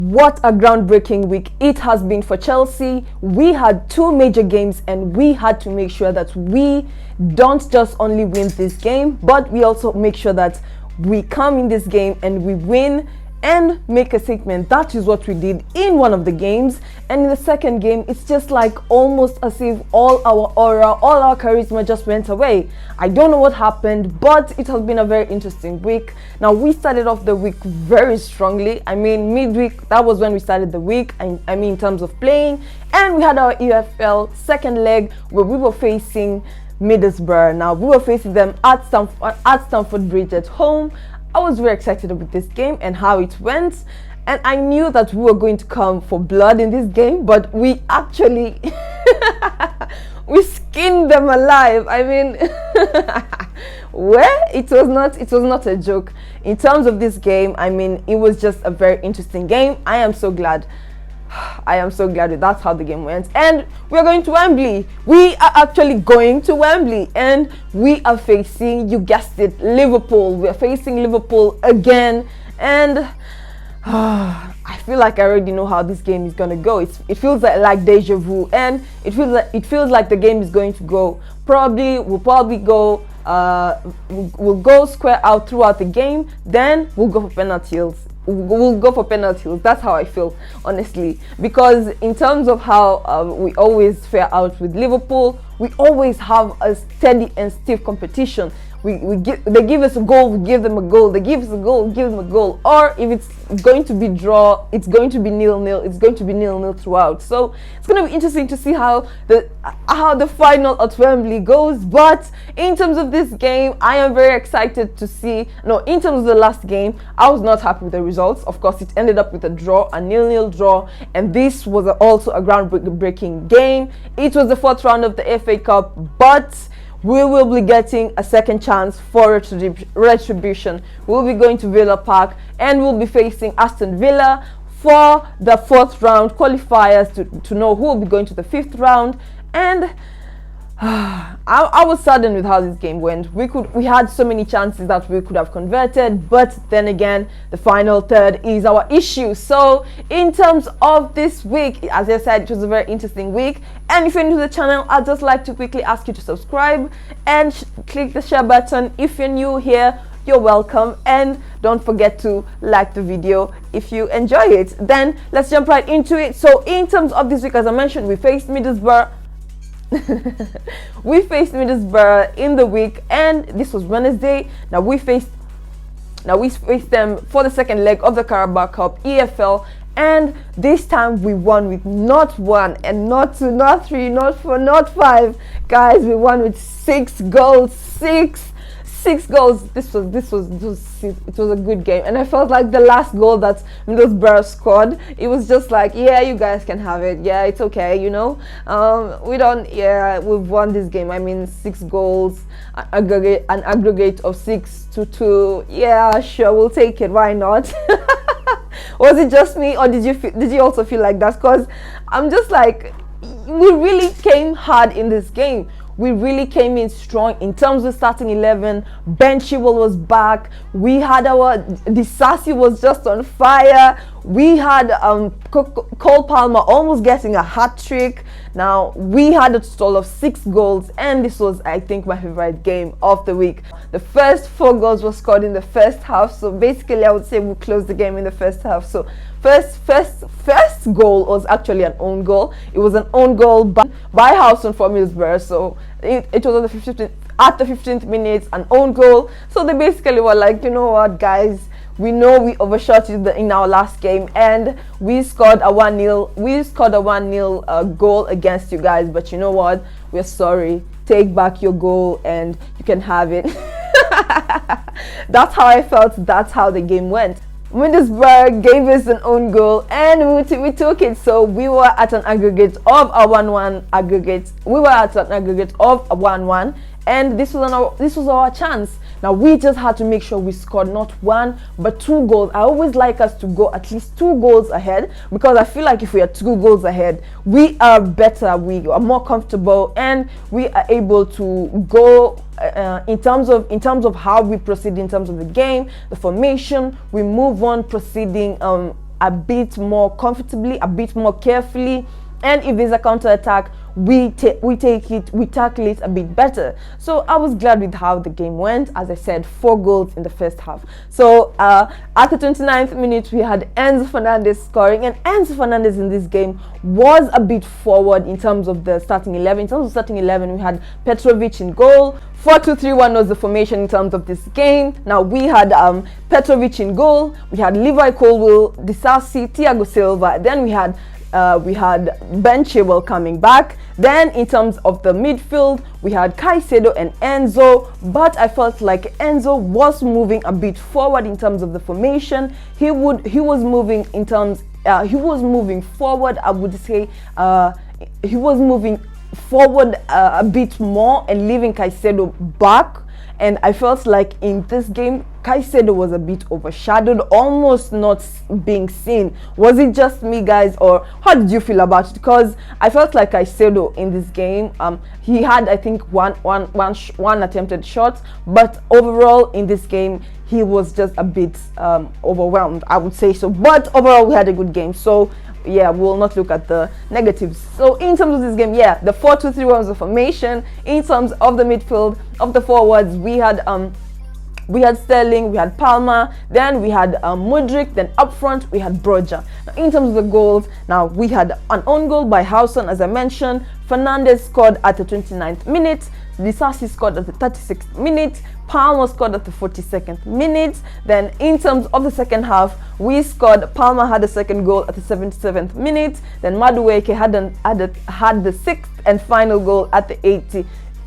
What a groundbreaking week it has been for Chelsea. We had two major games and we had to make sure that we don't just only win this game, but we also make sure that we come in this game and we win and make a statement. That is what we did in one of the games. And in the second game, it's just like almost as if all our aura, all our charisma just went away. I don't know what happened, but it has been a very interesting week. Now, we started off the week very strongly. I mean, midweek, that was when we started the week. I mean, in terms of playing. And we had our EFL second leg where we were facing Middlesbrough. Now, we were facing them at Stamford Bridge at home. I was very excited with this game and how it went, and I knew that we were going to come for blood in this game, but we actually we skinned them alive. I mean, it was not a joke in terms of this game. I mean, it was just a very interesting game. I am so glad that's how the game went. And we're going to Wembley. We are actually going to Wembley and we are facing, you guessed it, Liverpool. We're facing Liverpool again, and I feel like I already know how this game is gonna go. It feels like deja vu, and it feels like the game is going to go. We'll probably go we'll go square out throughout the game, then we'll go for penalties. That's how I feel, honestly, because in terms of how we always fare out with Liverpool, we always have a steady and stiff competition. They give us a goal, we give them a goal. They give us a goal, we give them a goal. Or if it's going to be draw, it's going to be 0-0. It's going to be 0-0 throughout. So it's going to be interesting to see how the final at Wembley goes. But in terms of this game, I am very excited to see. No, in terms of the last game, I was not happy with the results. Of course, it ended up with a draw, a 0-0 draw, and this was also a groundbreaking game. It was the fourth round of the FA Cup, but we will be getting a second chance for retribution. We'll be going to Villa Park and we'll be facing Aston Villa for the fourth round qualifiers to know who will be going to the fifth round. And I was saddened with how this game went. We had so many chances that we could have converted, but then again, the final third is our issue. So in terms of this week, as I said, it was a very interesting week. And if you're new to the channel, I'd just like to quickly ask you to subscribe and click the share button. If you're new here, you're welcome, and don't forget to like the video if you enjoy it. Then let's jump right into it. So in terms of this week, as I mentioned, we faced Middlesbrough. We faced Middlesbrough in the week, and this was Wednesday. Now we faced them for the second leg of the Carabao Cup EFL, and this time we won with not one and not two, not three, not four, not five. Guys, we won with 6 goals. Six goals. It was a good game, and I felt like the last goal that Middlesbrough scored, it was just like, yeah, you guys can have it. Yeah, it's okay, you know. We've won this game. I mean, 6 goals, an aggregate of 6-2. Yeah, sure, we'll take it. Why not? Was it just me, or did you also feel like that? Because I'm just like, we really came hard in this game. We really came in strong in terms of starting 11. Ben Chilwell was back. We had Disasi was just on fire. We had Cole Palmer almost getting a hat trick. Now we had a total of 6 goals, and this was, I think, my favorite game of the week. The first 4 goals were scored in the first half, so basically I would say we closed the game in the first half. So first goal was actually an own goal. It was an own goal by Houghton for Middlesbrough. So it was at the 15th minute, an own goal. So they basically were like, you know what, guys, we know we overshot it in our last game, and we scored a 1-0. We scored a 1-0 goal against you guys, but you know what? We're sorry. Take back your goal, and you can have it. That's how I felt. That's how the game went. Middlesbrough gave us an own goal, and we took it. So we were at an aggregate of a 1-1 aggregate. We were at an aggregate of a 1-1, and this was our chance. Now we just had to make sure we scored not 1 but 2 goals. I always like us to go at least 2 goals ahead, because I feel like if we are 2 goals ahead, we are better, we are more comfortable, and we are able to go in terms of how we proceed in terms of the game, the formation. We move on proceeding a bit more comfortably, a bit more carefully, and if there's a counter attack, we tackle it a bit better. So I was glad with how the game went. As I said, 4 goals in the first half. So at the 29th minute, we had Enzo Fernandez scoring, and Enzo Fernandez in this game was a bit forward in terms of the starting 11. In terms of starting 11, we had Petrovic in goal. 4-2-3-1 was the formation in terms of this game. Now we had Petrovic in goal, we had Levi Colwill, Disasi, Thiago Silva, then we had Ben Chilwell coming back. Then in terms of the midfield, we had Caicedo and Enzo, but I felt like Enzo was moving a bit forward in terms of the formation. He was moving forward, I would say. He was moving forward a bit more and leaving Caicedo back. And I felt like in this game, Caicedo was a bit overshadowed, almost not being seen. Was it just me, guys, or how did you feel about it? Because I felt like Caicedo in this game, he had, I think, one attempted shot, but overall in this game, he was just a bit overwhelmed, I would say so. But overall, we had a good game. So yeah, we'll not look at the negatives. So in terms of this game, yeah, the 4-2-3-1 was the formation. In terms of the midfield, of the forwards, we had Sterling, we had Palmer, then we had Mudryk, then up front we had Broja. Now in terms of the goals, now we had an own goal by Howson, as I mentioned. Fernandez scored at the 29th minute, Disasi scored at the 36th minute, Palmer scored at the 42nd minute. Then in terms of the second half, we scored. Palmer had the second goal at the 77th minute, then Madueke had the 6th and final goal at the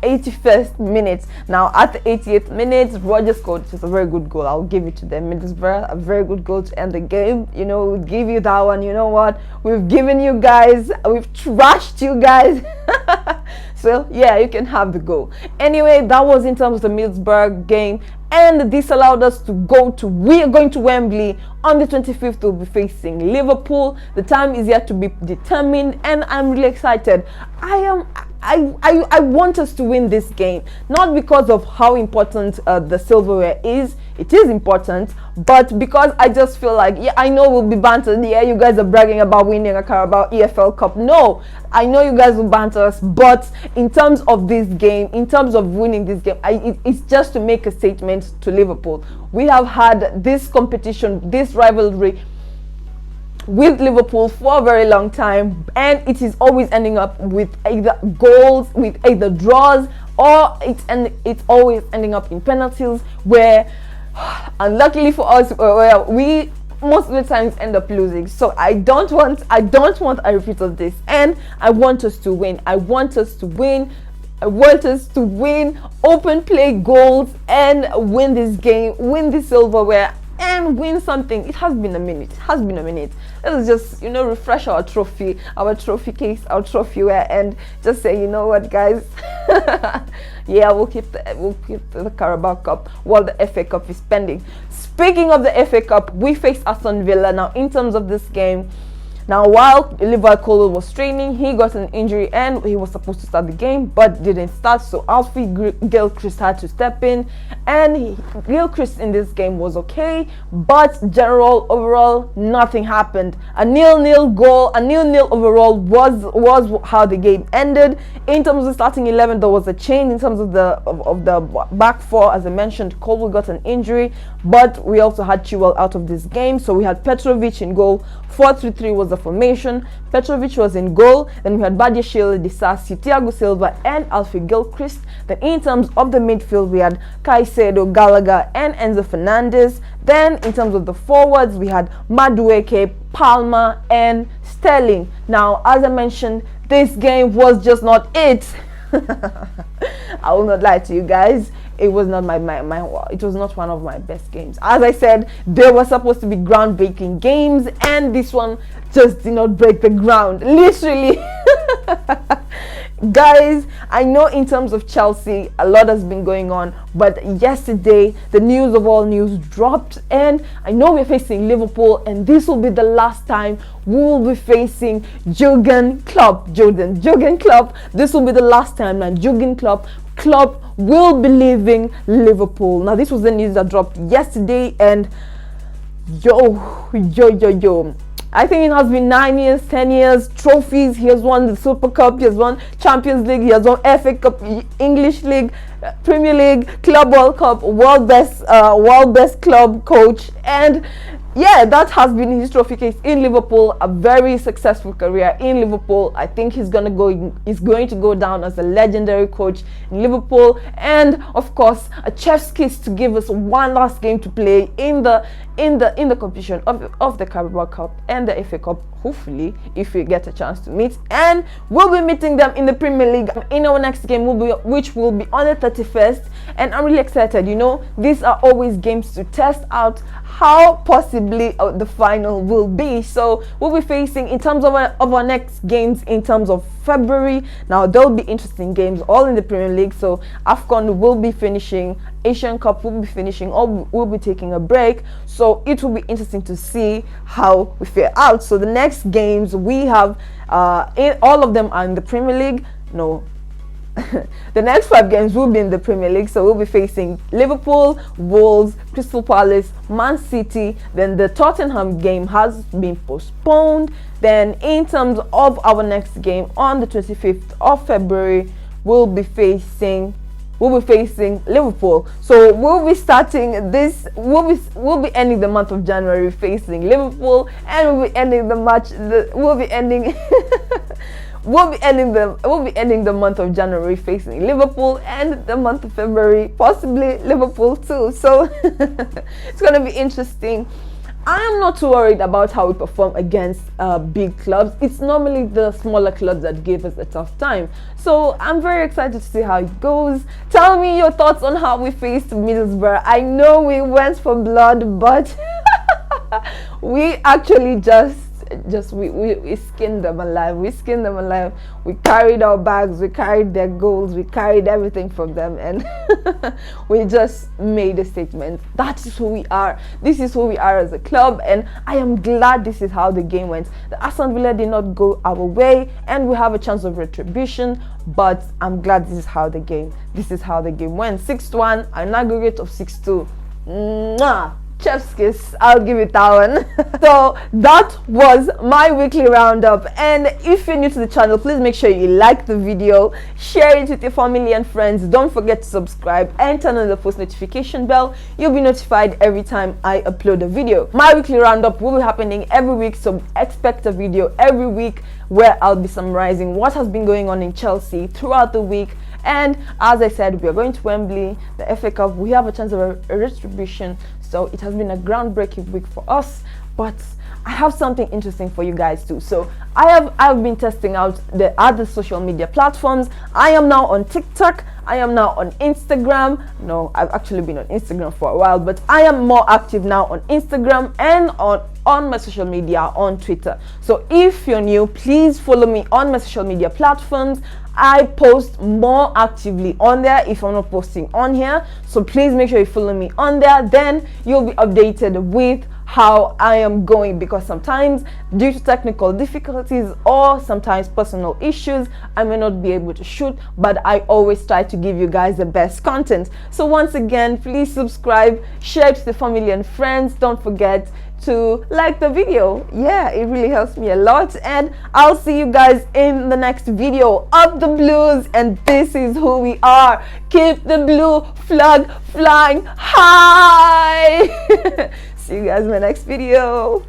81st minute. Now at the 88th minute, Roger scored, which is a very good goal. I'll give it to them. Middlesbrough, a very good goal to end the game. You know, we'll give you that one. You know what? We've given you guys, we've trashed you guys. So yeah, you can have the goal. Anyway, that was in terms of the Middlesbrough game, and this allowed us to we are going to Wembley on the 25th. We'll be facing Liverpool. The time is yet to be determined, and I'm really excited. I want us to win this game, not because of how important the silverware is. It is important, but because I just feel like, yeah, I know we'll be bantered. Yeah, you guys are bragging about winning a Carabao EFL Cup. No, I know you guys will banter us, but in terms of this game, in terms of winning this game, it's just to make a statement to Liverpool. We have had this competition, this rivalry with Liverpool for a very long time, and it is always ending up with either goals, with either draws, or it's always ending up in penalties, where unluckily for us, we most of the times end up losing. So I don't want a repeat of this, and I want us to win. I want us to win, open play goals, and win this game, win the silverware, and win something. It has been a minute. Let's just, refresh our trophy case, our trophyware, and just say, you know what, guys, yeah, we'll keep the Carabao Cup while the FA Cup is pending. Speaking of the FA Cup, we faced Aston Villa. Now in terms of this game, now while Levi Colwill was training, he got an injury and he was supposed to start the game but didn't start, so Alfie Gilchrist had to step in, and Gilchrist in this game was okay, but overall nothing happened. A 0-0 goal, a 0-0 overall was how the game ended. In terms of the starting 11, there was a change in terms of the back four. As I mentioned, Colwill got an injury, but we also had Chilwell out of this game, so we had Petrovic in goal. 4-3-3 was the formation. Petrovic was in goal. Then we had Badiashile, Disasi, Thiago Silva, and Alfie Gilchrist. Then in terms of the midfield, we had Caicedo, Gallagher, and Enzo Fernandez. Then in terms of the forwards, we had Madueke, Palmer, and Sterling. Now, as I mentioned, this game was just not it. I will not lie to you guys. It was not it was not one of my best games. As I said, there were supposed to be groundbreaking games, and this one just did not break the ground, literally. Guys, I know in terms of Chelsea, a lot has been going on, but yesterday the news of all news dropped, and I know we're facing Liverpool, and this will be the last time we will be facing Jurgen Klopp. This will be the last time, and Jurgen Klopp will be leaving Liverpool. Now this was the news that dropped yesterday, and Yo. I think it has been 9 years, 10 years, trophies. He has won the Super Cup, he has won Champions League, he has won FA Cup, English League, Premier League, Club World Cup, world best club coach, and yeah, that has been his trophy case in Liverpool. A very successful career in Liverpool. I think he's going to go down as a legendary coach in Liverpool, and of course a chef's kiss to give us one last game to play in the competition of the Carabao Cup and the FA Cup, hopefully, if we get a chance to meet. And we'll be meeting them in the Premier League in our next game, which will be on the 31st, and I'm really excited. You know, these are always games to test out how possibly the final will be. So we'll be facing, in terms of our next games in terms of February, now there'll be interesting games all in the Premier League. So AFCON will be finishing, Asian Cup will be finishing, or we'll be taking a break, so it will be interesting to see how we fare out. So the next games we have, all of them are in the Premier League. No, the next 5 games will be in the Premier League. So we'll be facing Liverpool, Wolves, Crystal Palace, Man City. Then the Tottenham game has been postponed. Then in terms of our next game on the 25th of February, we'll be facing Liverpool. So we'll be starting this, we'll be ending the month of January facing Liverpool, and we'll be ending the month of January facing Liverpool, and the month of February possibly Liverpool too. So it's gonna be interesting. I am not too worried about how we perform against big clubs. It's normally the smaller clubs that give us a tough time. So I'm very excited to see how it goes. Tell me your thoughts on how we faced Middlesbrough. I know we went for blood, but we actually just we skinned them alive. We carried our bags, we carried their goals, we carried everything from them, and we just made a statement. That is who we are. This is who we are as a club, and I am glad this is how the game went. The Aston Villa did not go our way, and we have a chance of retribution, but I'm glad this is how the game went. 6-1, an aggregate of 6-2. Chef's kiss, I'll give it that one. So that was my weekly roundup, and if you're new to the channel, please make sure you like the video, share it with your family and friends. Don't forget to subscribe and turn on the post notification bell. You'll be notified every time I upload a video. My weekly roundup will be happening every week, so expect a video every week where I'll be summarizing what has been going on in Chelsea throughout the week. And as I said, we are going to Wembley, the FA Cup. We have a chance of a retribution. So it has been a groundbreaking week for us, but I have something interesting for you guys too. So I've been testing out the other social media platforms. I am now on TikTok. I am now on Instagram. No, I've actually been on Instagram for a while, but I am more active now on Instagram and on my social media on Twitter. So if you're new, please follow me on my social media platforms. I post more actively on there if I'm not posting on here, so please make sure you follow me on there. Then you'll be updated with how I am going, because sometimes due to technical difficulties or sometimes personal issues, I may not be able to shoot, but I always try to give you guys the best content. So once again, please subscribe, share it to the family and friends. Don't forget to like the video. Yeah, it really helps me a lot, and I'll see you guys in the next video. Up the Blues, and this is who we are. Keep the blue flag flying high. See you guys in my next video.